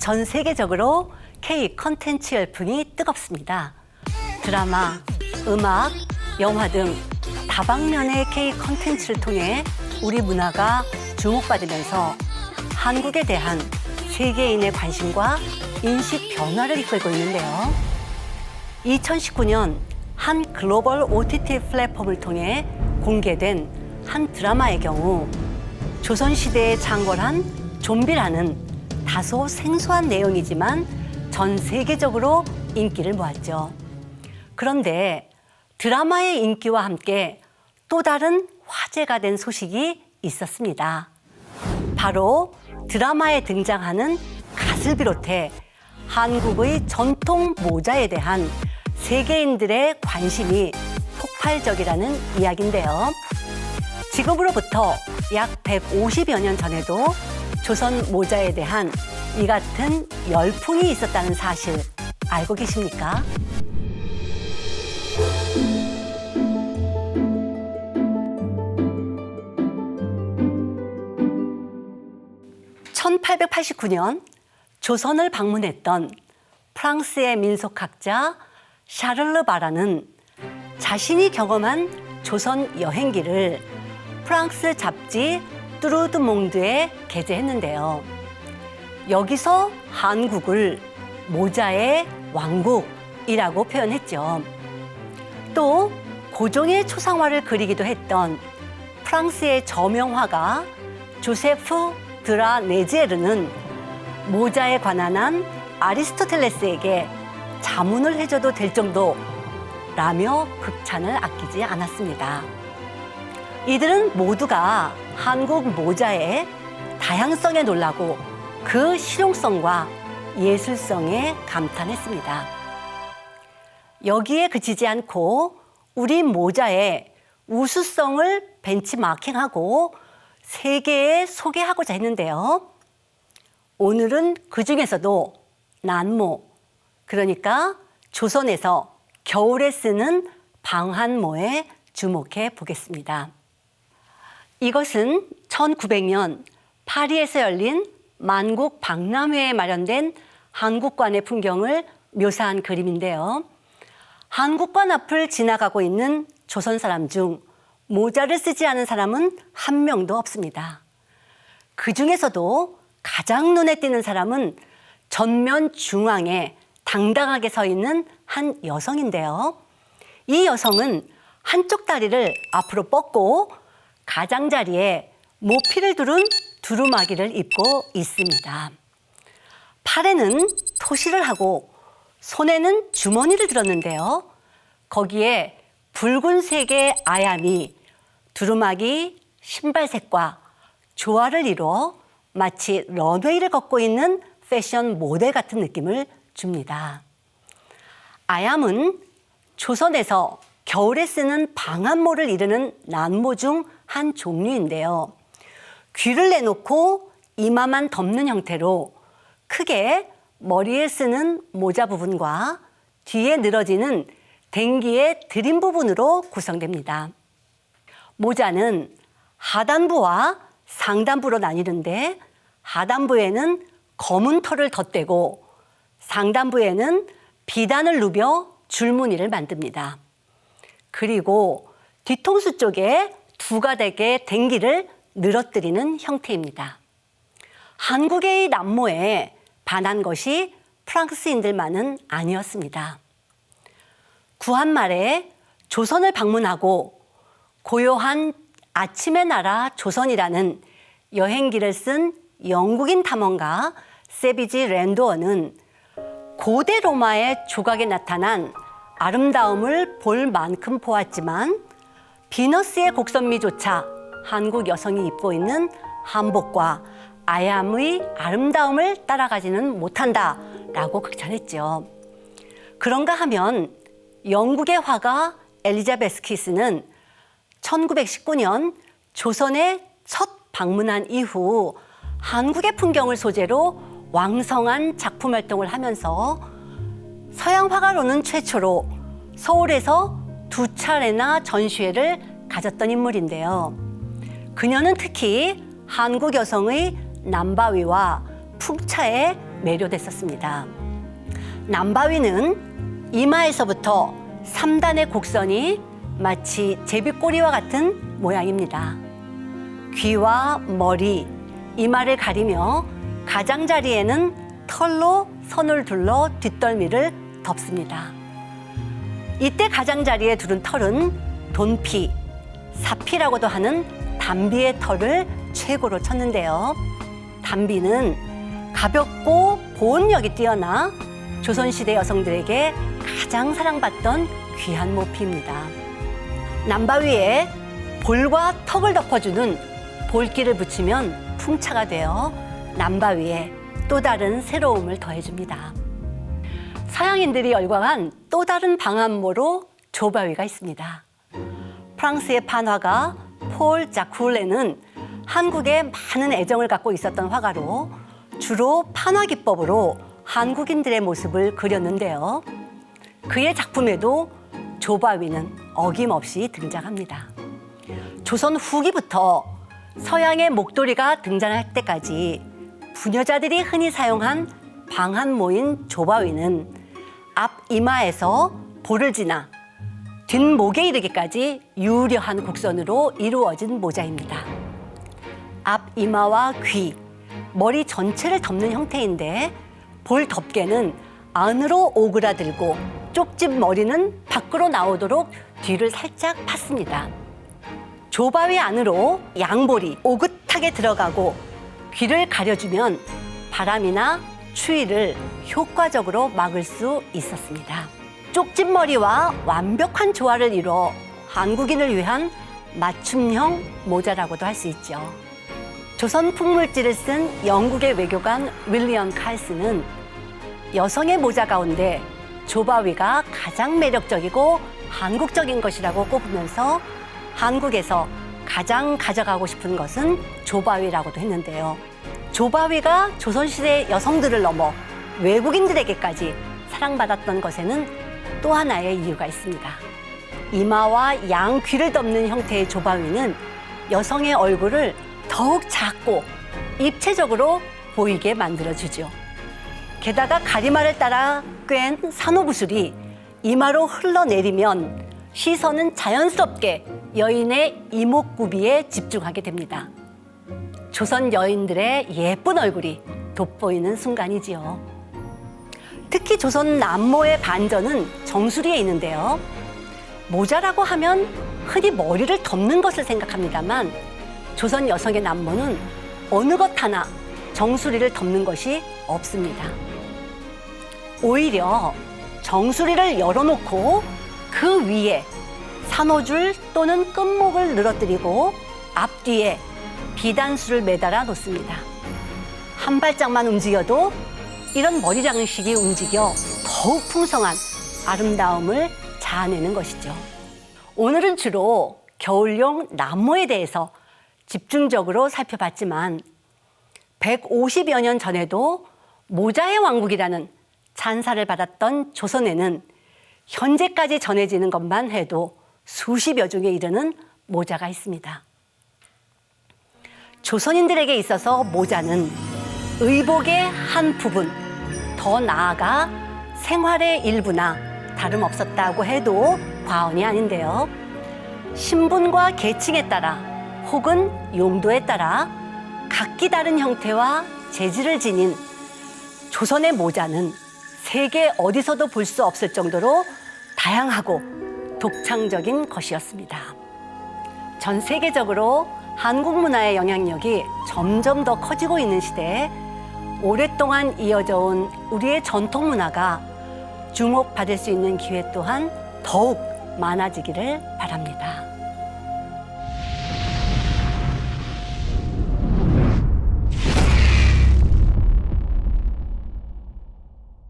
전 세계적으로 K 컨텐츠 열풍이 뜨겁습니다. 드라마, 음악, 영화 등 다방면의 K 컨텐츠를 통해 우리 문화가 주목받으면서 한국에 대한 세계인의 관심과 인식 변화를 이끌고 있는데요. 2019년 한 글로벌 OTT 플랫폼을 통해 공개된 한 드라마의 경우 조선시대에 창궐한 좀비라는 다소 생소한 내용이지만 전 세계적으로 인기를 모았죠. 그런데 드라마의 인기와 함께 또 다른 화제가 된 소식이 있었습니다. 바로 드라마에 등장하는 갓을 비롯해 한국의 전통 모자에 대한 세계인들의 관심이 폭발적이라는 이야기인데요. 지금으로부터 약 150여 년 전에도 조선 모자에 대한 이 같은 열풍이 있었다는 사실 알고 계십니까? (1889년) 조선을 방문했던 프랑스의 민속학자 샤를르 바라는 자신이 경험한 조선 여행기를 프랑스 잡지 뚜르드 몽드에 게재했는데요. 여기서 한국을 모자의 왕국이라고 표현했죠. 또 고종의 초상화를 그리기도 했던 프랑스의 저명화가 조세프 드라 네지에르는 모자에 관한 한 아리스토텔레스에게 자문을 해줘도 될 정도라며 극찬을 아끼지 않았습니다. 이들은 모두가 한국 모자의 다양성에 놀라고 그 실용성과 예술성에 감탄했습니다. 여기에 그치지 않고 우리 모자의 우수성을 벤치마킹하고 세계에 소개하고자 했는데요. 오늘은 그 중에서도 난모, 그러니까 조선에서 겨울에 쓰는 방한모에 주목해 보겠습니다. 이것은 1900년 파리에서 열린 만국 박람회에 마련된 한국관의 풍경을 묘사한 그림인데요. 한국관 앞을 지나가고 있는 조선 사람 중 모자를 쓰지 않은 사람은 한 명도 없습니다. 그 중에서도 가장 눈에 띄는 사람은 전면 중앙에 당당하게 서 있는 한 여성인데요. 이 여성은 한쪽 다리를 앞으로 뻗고 가장자리에 모피를 두른 두루마기를 입고 있습니다. 팔에는 토시를 하고 손에는 주머니를 들었는데요. 거기에 붉은색의 아야미, 두루마기, 신발색과 조화를 이루어 마치 런웨이를 걷고 있는 패션 모델 같은 느낌을 줍니다. 아얌은 조선에서 겨울에 쓰는 방한모를 이르는 난모 중 한 종류인데요. 귀를 내놓고 이마만 덮는 형태로 크게 머리에 쓰는 모자 부분과 뒤에 늘어지는 댕기의 드림 부분으로 구성됩니다. 모자는 하단부와 상단부로 나뉘는데 하단부에는 검은 털을 덧대고 상단부에는 비단을 누벼 줄무늬를 만듭니다. 그리고 뒤통수 쪽에 두 가닥의 댕기를 늘어뜨리는 형태입니다. 한국의 난모에 반한 것이 프랑스인들만은 아니었습니다. 구한 말에 조선을 방문하고 고요한 아침의 나라 조선이라는 여행기를 쓴 영국인 탐험가 세비지 랜도어는 고대 로마의 조각에 나타난 아름다움을 볼 만큼 보았지만 비너스의 곡선미조차 한국 여성이 입고 있는 한복과 아얌의 아름다움을 따라가지는 못한다라고 극찬했죠. 그런가 하면 영국의 화가 엘리자베스 키스는 1919년 조선에 첫 방문한 이후 한국의 풍경을 소재로 왕성한 작품 활동을 하면서 서양 화가로는 최초로 서울에서 2차례나 전시회를 가졌던 인물인데요. 그녀는 특히 한국 여성의 남바위와 풍차의 매료됐었습니다. 남바위는 이마에서부터 3단의 곡선이 마치 제비꼬리와 같은 모양입니다. 귀와 머리, 이마를 가리며 가장자리에는 털로 선을 둘러 뒷덜미를 덮습니다. 이때 가장자리에 두른 털은 돈피, 사피라고도 하는 담비의 털을 최고로 쳤는데요. 담비는 가볍고 보온력이 뛰어나 조선시대 여성들에게 가장 사랑받던 귀한 모피입니다. 남바위에 볼과 턱을 덮어주는 볼기를 붙이면 풍차가 되어 남바위에 또 다른 새로움을 더해줍니다. 서양인들이 열광한 또 다른 방한모로 조바위가 있습니다. 프랑스의 판화가 폴 자쿨레는 한국에 많은 애정을 갖고 있었던 화가로 주로 판화 기법으로 한국인들의 모습을 그렸는데요. 그의 작품에도 조바위는 어김없이 등장합니다. 조선 후기부터 서양의 목도리가 등장할 때까지 부녀자들이 흔히 사용한 방한모인 조바위는 앞 이마에서 볼을 지나 뒷목에 이르기까지 유려한 곡선으로 이루어진 모자입니다. 앞 이마와 귀, 머리 전체를 덮는 형태인데 볼 덮개는 안으로 오그라들고 쪽집 머리는 밖으로 나오도록 뒤를 살짝 팠습니다. 조바위 안으로 양볼이 오긋하게 들어가고 귀를 가려주면 바람이나 추위를 효과적으로 막을 수 있었습니다. 쪽집 머리와 완벽한 조화를 이뤄 한국인을 위한 맞춤형 모자라고도 할 수 있죠. 조선 풍물지를 쓴 영국의 외교관 윌리엄 칼스는 여성의 모자 가운데 조바위가 가장 매력적이고 한국적인 것이라고 꼽으면서 한국에서 가장 가져가고 싶은 것은 조바위라고도 했는데요. 조바위가 조선시대 여성들을 넘어 외국인들에게까지 사랑받았던 것에는 또 하나의 이유가 있습니다. 이마와 양귀를 덮는 형태의 조바위는 여성의 얼굴을 더욱 작고 입체적으로 보이게 만들어주죠. 게다가 가리마를 따라 꿰인 산호구슬이 이마로 흘러내리면 시선은 자연스럽게 여인의 이목구비에 집중하게 됩니다. 조선 여인들의 예쁜 얼굴이 돋보이는 순간이지요. 특히 조선 남모의 반전은 정수리에 있는데요. 모자라고 하면 흔히 머리를 덮는 것을 생각합니다만 조선 여성의 남모는 어느 것 하나 정수리를 덮는 것이 없습니다. 오히려 정수리를 열어놓고 그 위에 산호줄 또는 끝목을 늘어뜨리고 앞뒤에 비단수를 매달아 놓습니다. 한 발짝만 움직여도 이런 머리 장식이 움직여 더욱 풍성한 아름다움을 자아내는 것이죠. 오늘은 주로 겨울용 남모에 대해서 집중적으로 살펴봤지만 150여 년 전에도 모자의 왕국이라는 찬사를 받았던 조선에는 현재까지 전해지는 것만 해도 수십여 종에 이르는 모자가 있습니다. 조선인들에게 있어서 모자는 의복의 한 부분, 더 나아가 생활의 일부나 다름없었다고 해도 과언이 아닌데요. 신분과 계층에 따라 혹은 용도에 따라 각기 다른 형태와 재질을 지닌 조선의 모자는 세계 어디서도 볼 수 없을 정도로 다양하고 독창적인 것이었습니다. 전 세계적으로 한국 문화의 영향력이 점점 더 커지고 있는 시대에 오랫동안 이어져 온 우리의 전통 문화가 주목받을 수 있는 기회 또한 더욱 많아지기를 바랍니다.